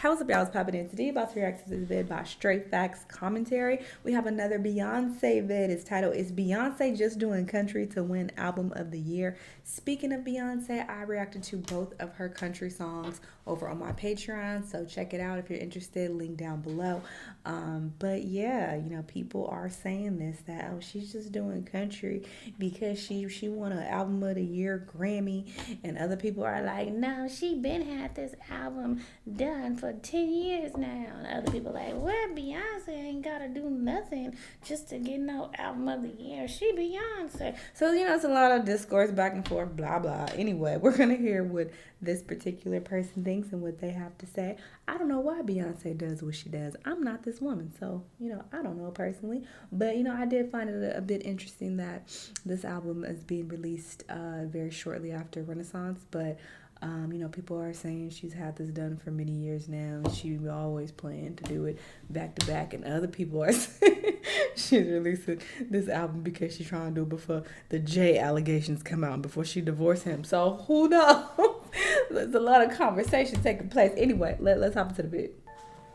How's up, y'all? It's popping in today. About to react to this vid by Straight Facts Commentary. We have another Beyonce vid. Its title is Beyonce Just Doing Country to Win Album of the Year. Speaking of Beyonce, I reacted to both of her country songs over on my Patreon, so check it out if you're interested. Link down below. But yeah, people are saying this that she's just doing country because she won an Album of the Year Grammy, and other people are like, no, she been had this album done for 10 years now. And other people like, well, Beyonce ain't gotta do nothing just to get no Album of the Year. She Beyonce. So, it's a lot of discourse back and forth, blah, blah. Anyway, we're gonna hear what this particular person thinks and what they have to say. I don't know why Beyonce does what she does. I'm not this woman, so, I don't know personally. But, I did find it a bit interesting that this album is being released very shortly after Renaissance, but people are saying she's had this done for many years now. She always planned to do it back to back, and other people are saying she's releasing this album because she's trying to do it before the Jay allegations come out, before she divorced him. So who knows? There's a lot of conversation taking place. Anyway, let's hop into the bit.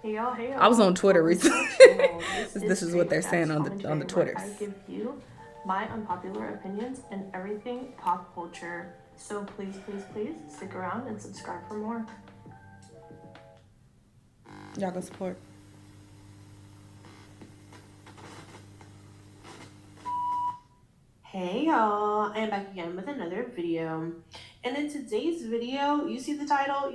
Hey y'all, hey y'all. I was on Twitter recently. This is what they're saying on the Twitters. I give you my unpopular opinions and everything pop culture. So please, please, please stick around and subscribe for more. Y'all can support. Hey y'all, I am back again with another video. And in today's video, you see the title,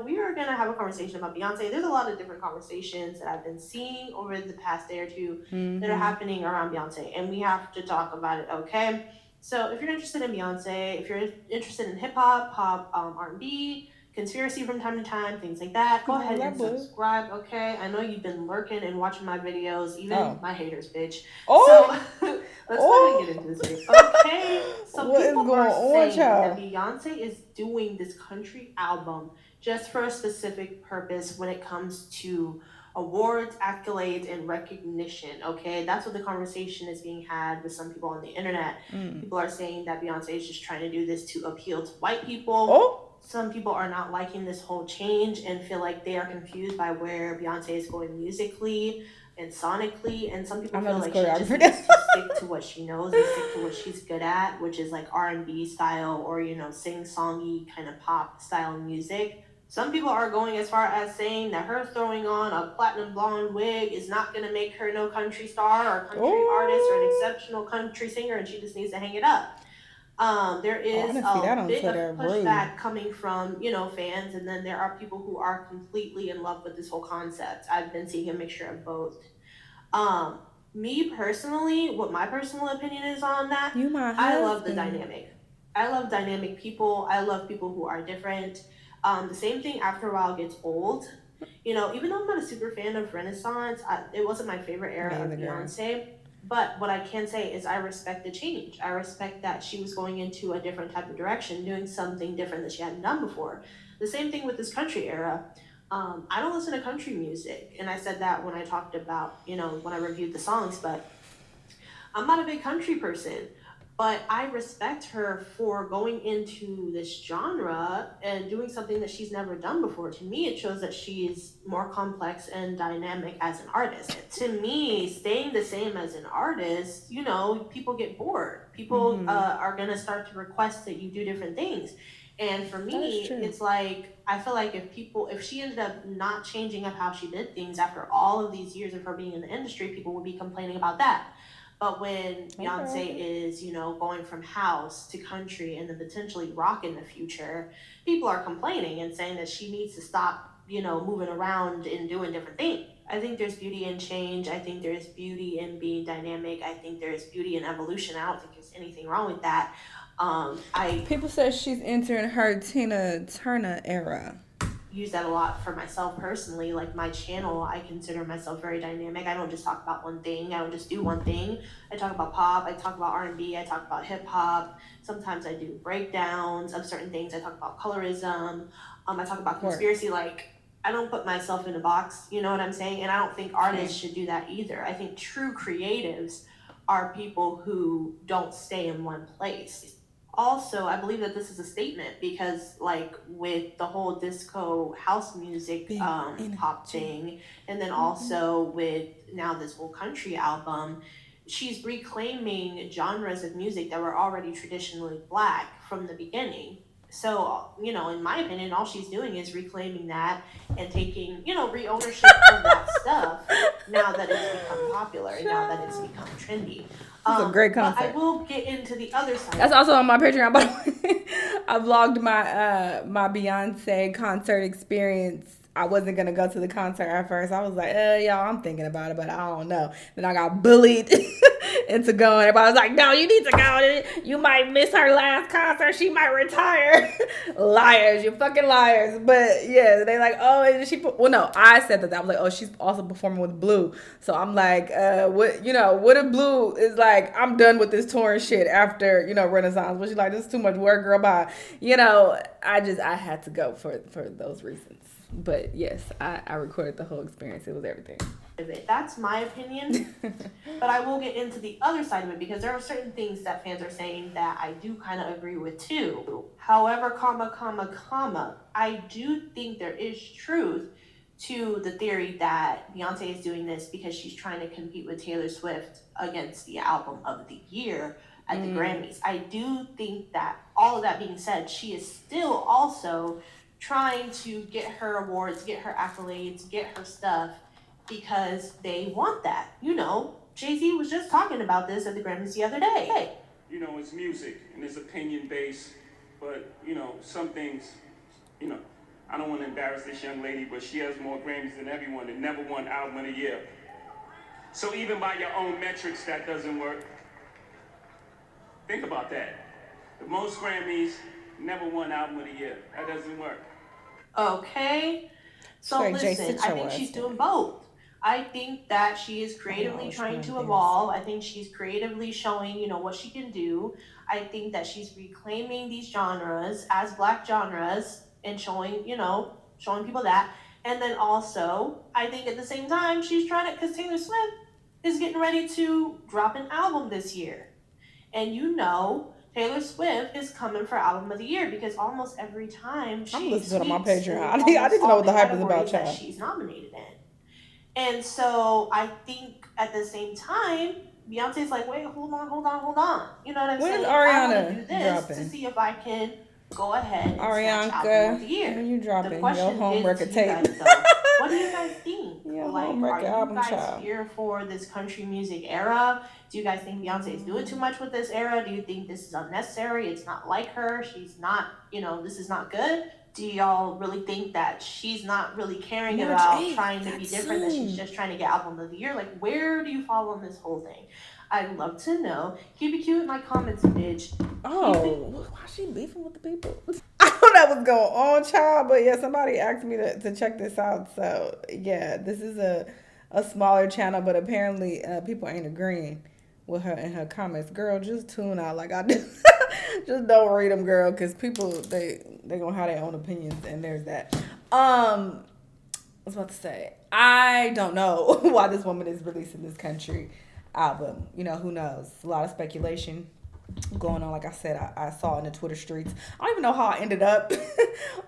we are going to have a conversation about Beyonce. There's a lot of different conversations that I've been seeing over the past day or two that are happening around Beyonce, and we have to talk about it, okay? So if you're interested in Beyonce, if you're interested in hip-hop, pop, R&B, conspiracy from time to time, things like that, go ahead and subscribe, okay? I know you've been lurking and watching my videos, even my haters, bitch. So let's go ahead and get into this video. Okay, so what people are saying that Beyonce is doing this country album just for a specific purpose when it comes to awards, accolades, and recognition, okay? That's what the conversation is being had with some people on the internet. People are saying that Beyonce is just trying to do this to appeal to white people. Some people are not liking this whole change and feel like they are confused by where Beyonce is going musically and sonically, and some people feel like she just needs to stick to what she knows and stick to what she's good at, which is like R&B style or, sing-songy kind of pop style music. Some people are going as far as saying that her throwing on a platinum blonde wig is not going to make her no country star or country artist or an exceptional country singer, and she just needs to hang it up. There is a bit of pushback coming from, fans, and then there are people who are completely in love with this whole concept. I've been seeing a mixture of both. Me personally, what my personal opinion is on that, I love the dynamic. I love dynamic people. I love people who are different. The same thing after a while gets old. Even though I'm not a super fan of Renaissance, it wasn't my favorite era of Beyonce. But what I can say is I respect the change. I respect that she was going into a different type of direction, doing something different that she hadn't done before. The same thing with this country era. I don't listen to country music, and I said that when I talked about, when I reviewed the songs, but I'm not a big country person. But I respect her for going into this genre and doing something that she's never done before. To me, it shows that she's more complex and dynamic as an artist. To me, staying the same as an artist, people get bored. People are going to start to request that you do different things. And for me, it's like, I feel like if she ended up not changing up how she did things after all of these years of her being in the industry, people would be complaining about that. But when Beyonce is, going from house to country and then potentially rock in the future, people are complaining and saying that she needs to stop, moving around and doing different things. I think there's beauty in change. I think there's beauty in being dynamic. I think there's beauty in evolution. I don't think there's anything wrong with that. People say she's entering her Tina Turner era. Use that a lot for myself personally. Like my channel, I consider myself very dynamic. I don't just talk about one thing. I don't just do one thing. I talk about pop, I talk about R&B, I talk about hip hop. Sometimes I do breakdowns of certain things. I talk about colorism. I talk about conspiracy. Like, I don't put myself in a box, you know what I'm saying? And I don't think artists should do that either. I think true creatives are people who don't stay in one place. Also, I believe that this is a statement because, like, with the whole disco house music Big pop energy. thing, and then also with now this whole country album, she's reclaiming genres of music that were already traditionally black from the beginning. So, in my opinion, all she's doing is reclaiming that and taking, re ownership of that stuff now that it's become popular and now that it's become trendy. This is a great But I concert. will get into the other side. That's also on my Patreon, by the way. I vlogged my Beyonce concert experience. I wasn't gonna go to the concert at first. I was like, y'all, I'm thinking about it, but I don't know. Then I got bullied into going. Everybody was like, no, you need to go. You might miss her last concert. She might retire. Liars, you fucking liars. But yeah, they like, oh, and she put, well, no, I said that. I was like, oh, she's also performing with Blue. So I'm like, what if Blue is like, I'm done with this touring shit after, Renaissance. But she's like, this is too much work, girl, bye. I had to go for those reasons. But yes, I recorded the whole experience. It was everything. That's my opinion. But I will get into the other side of it because there are certain things that fans are saying that I do kind of agree with too. However, I do think there is truth to the theory that Beyonce is doing this because she's trying to compete with Taylor Swift against the album of the year at the Grammys. I do think that, all of that being said, she is still also trying to get her awards, get her accolades, get her stuff because they want that. Jay-Z was just talking about this at the Grammys the other day. It's music and it's opinion based, but some things, I don't want to embarrass this young lady, but she has more Grammys than everyone and never won album of the year. So even by your own metrics, that doesn't work. Think about that. The most Grammys, never won album of the year. That doesn't work. Okay. So Sorry, listen, I think she's doing both. I think that she is creatively trying to evolve. I think she's creatively showing, what she can do. I think that she's reclaiming these genres as black genres and showing people that. And then also, I think at the same time, she's trying to, because Taylor Swift is getting ready to drop an album this year. And Taylor Swift is coming for album of the year because almost every time I'm listening to it on my sweeps Patreon. in I need to almost know all what the hype is about, categories that child. she's nominated in. And so I think at the same time, Beyonce's like, wait, hold on. You know what I'm saying? When's I want to do Ariana this dropping? to see if I can go ahead and snatch album of the year. When you dropping The your question home is record to you tape? guys, though, what do you guys think? Your Like, home are record you album, guys child. here for this country music era? Do you guys think Beyonce is doing too much with this era? Do you think this is unnecessary? It's not like her. She's not, this is not good. Do y'all really think that she's not really caring about trying to be different, that she's just trying to get album of the year? Like, where do you fall on this whole thing? I'd love to know. Keep it cute in my comments, bitch. Oh, why is she beefing with the people? I don't know what's going on, child, but yeah, somebody asked me to check this out. So yeah, this is a smaller channel, but apparently people ain't agreeing with her in her comments. Girl, just tune out like I do. Just don't read them, girl, because people they gonna have their own opinions, and there's that. I was about to say, I don't know why this woman is releasing this country album. Who knows? A lot of speculation going on. Like I said, I saw in the Twitter streets. I don't even know how I ended up.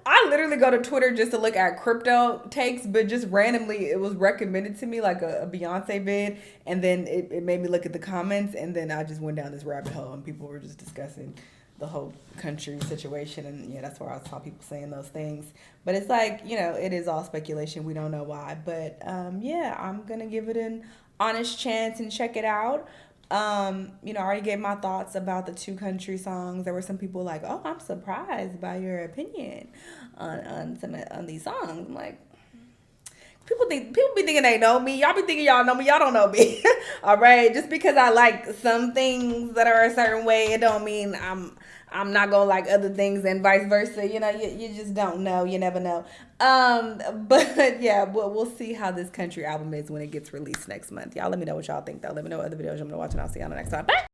I literally go to Twitter just to look at crypto takes, but just randomly it was recommended to me like a Beyonce vid, and then it made me look at the comments, and then I just went down this rabbit hole, and people were just discussing the whole country situation, and yeah, that's where I saw people saying those things. But it's like, it is all speculation. We don't know why, but yeah, I'm gonna give it an honest chance and check it out. I already gave my thoughts about the two country songs. There were some people like, oh, I'm surprised by your opinion on these songs. I'm like, people be thinking they know me. Y'all be thinking y'all know me. Y'all don't know me. All right. Just because I like some things that are a certain way, it don't mean I'm not gonna like other things, and vice versa. You just don't know. You never know. But yeah, we'll see how this country album is when it gets released next month. Y'all let me know what y'all think though. Let me know what other videos you want me to watch, and I'll see y'all next time. Bye.